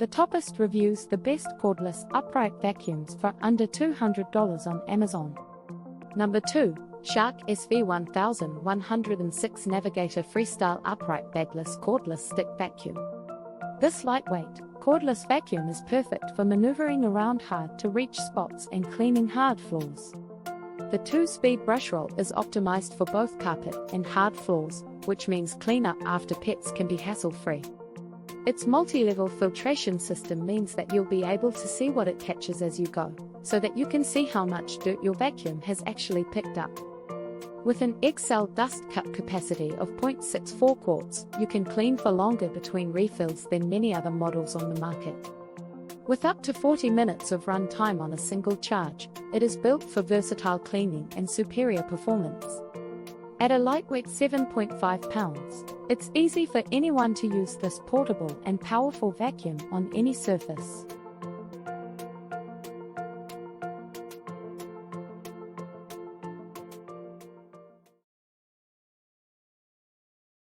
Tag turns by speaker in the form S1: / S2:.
S1: The toppest reviews the best cordless upright vacuums for under $200 on Amazon. Number 2. Shark SV1106 Navigator Freestyle Upright Bagless Cordless Stick Vacuum. This lightweight, cordless vacuum is perfect for maneuvering around hard-to-reach spots and cleaning hard floors. The 2-speed Brushroll is optimized for both carpet and hard floors, which means cleanup after pets can be hassle-free. Its multi-level filtration system means that you'll be able to see what it catches as you go, so that you can see how much dirt your vacuum has actually picked up. With an XL dust cup capacity of 0.64 quarts, you can clean for longer between refills than many other models on the market. With up to 40 minutes of run time on a single charge, it is built for versatile cleaning and superior performance. At a lightweight 7.5 pounds, it's easy for anyone to use this portable and powerful vacuum on any surface.